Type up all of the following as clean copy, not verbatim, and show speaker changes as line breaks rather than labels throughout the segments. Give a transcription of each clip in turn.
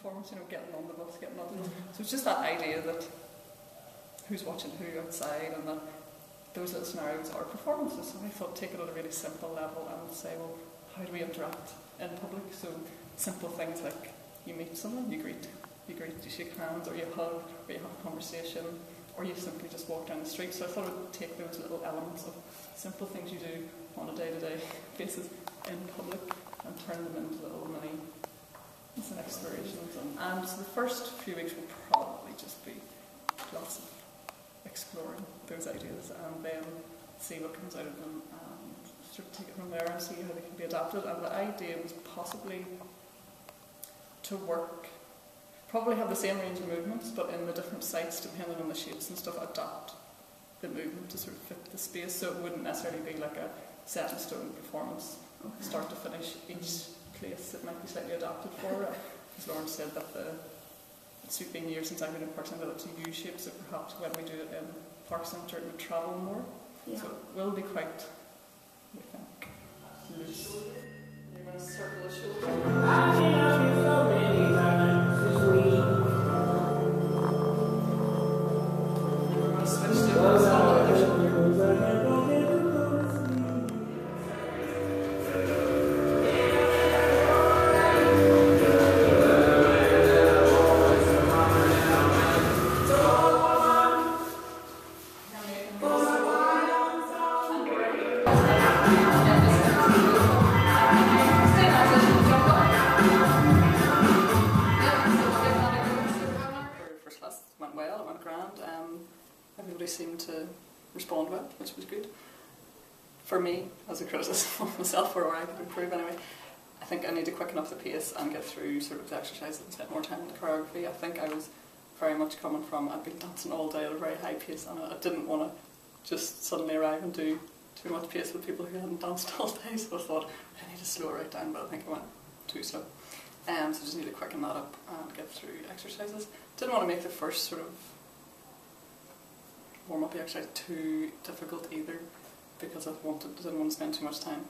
performance, you know, getting on the bus, getting on the bus. So it's just that idea that who's watching who outside, and that those little scenarios are performances. So I thought take it at a really simple level and say, well, how do we interact in public? So simple things like you meet someone, you greet, you shake hands, or you hug, or you have a conversation, or you simply just walk down the street. So I thought I would take those little elements of simple things you do on a day-to-day basis in public and turn them into little mini explorations. And so the first few weeks will probably just be lots of exploring those ideas and then see what comes out of them and sort of take it from there and see how they can be adapted. And the idea was possibly to work, probably have the same range of movements, but in the different sites, depending on the shapes and stuff, adapt the movement to sort of fit the space. So it wouldn't necessarily be like a set in stone performance, start to finish. Each place it might be slightly adapted for. As Lauren said, that it's been years since I've been in Park Centre, that's a U-shape, so perhaps when we do it in Park Centre it would travel more. Yeah. So it will be quite, we think, loose. You're going to circle the shoulder. I've been out here so many times this week. We're going to switch to the other shoulder. Everybody seemed to respond well, which was good. For me, as a criticism of myself, or where I could improve anyway, I think I need to quicken up the pace and get through sort of the exercises and spend more time on the choreography. I think I was very much coming from, I'd been dancing all day at a very high pace, and I didn't want to just suddenly arrive and do too much pace with people who hadn't danced all day, so I thought I need to slow it right down, but I think I went too slow. So I just need to quicken that up and get through exercises. Didn't want to make the first sort of warm-up exercise too difficult either, because I didn't want to spend too much time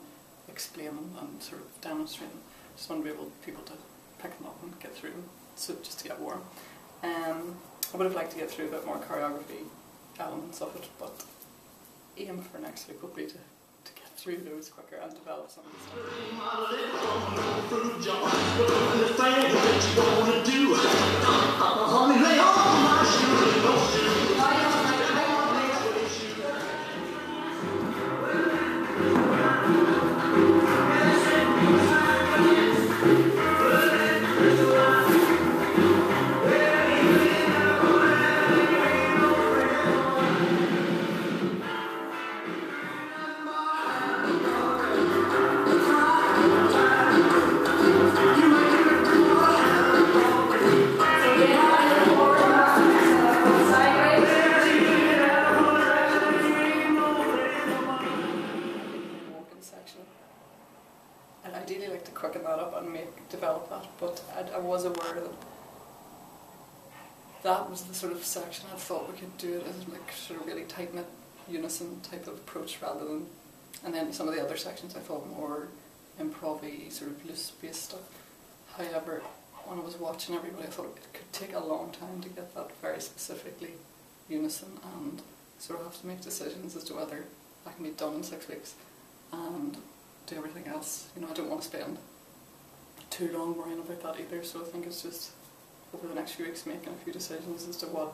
explaining and sort of demonstrating. Just wanted to be able people to pick them up and get through them, so just to get warm. I would have liked to get through a bit more choreography elements of it, but aim for next week will be to get through those quicker and develop some of the stuff. Develop that, but I was aware that that was the sort of section I thought we could do it as like sort of really tight-knit unison type of approach rather than, and then some of the other sections I thought more improv-y, sort of loose-based stuff. However, when I was watching everybody, I thought it could take a long time to get that very specifically unison, and sort of have to make decisions as to whether that can be done in 6 weeks and do everything else. You know, I don't want to spend too long worrying about that either, so I think it's just over the next few weeks making a few decisions as to what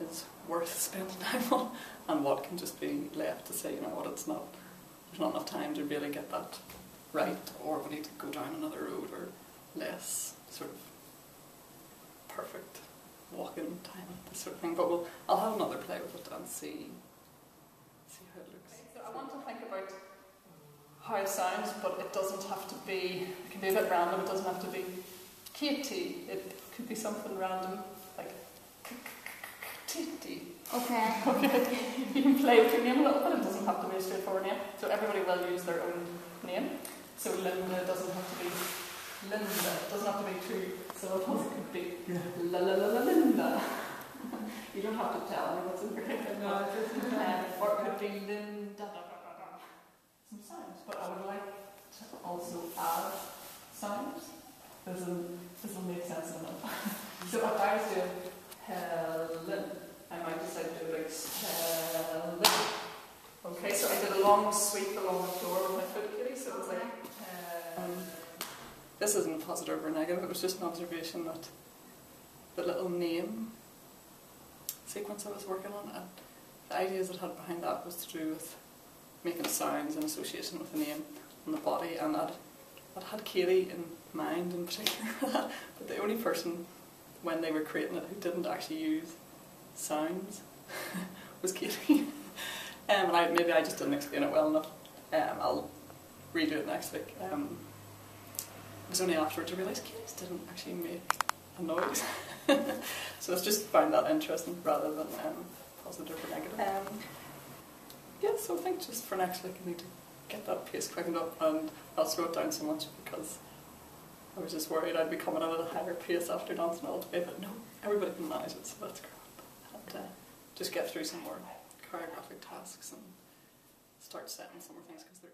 is worth spending time on and what can just be left to say, you know what, there's not enough time to really get that right, or we need to go down another road, or less sort of perfect walk-in time, this sort of thing. But I'll have another play with it and see how it looks. So I want to think about how it sounds, but it doesn't have to be, it can be a bit random, it doesn't have to be Katie, it could be something random, like Titi. Okay. You can play with your name a little bit, it doesn't have to be a straightforward name, so everybody will use their own name. So Linda doesn't have to be Linda, it doesn't have to be two syllables, it could be la la la la Linda. You don't have to tell me what's in your head. No, it doesn't. Or it could be Linda. Some sounds, but I would like to also add sounds. This will make sense in a minute. So if I was doing Helen, I might decide to do like Helen. Okay, so I did a long sweep along the floor with my foot, Kitty, so it was like this isn't positive or negative, it was just an observation that the little name sequence I was working on, and the ideas that I had behind that was to do with making sounds in association with the name on the body, and I'd had Katie in mind in particular, but the only person when they were creating it who didn't actually use sounds was Katie. And maybe I just didn't explain it well enough. I'll redo it next week. It was only afterwards I realised Katie's didn't actually make a noise. So I've just found that interesting rather than positive or negative. Yeah, so I think just for next week I need to get that pace quickened up, and I'll slow it down so much because I was just worried I'd be coming out at a higher pace after dancing all day, but no, everybody can manage it, so that's grand. And just get through some more choreographic tasks and start setting some more things because they're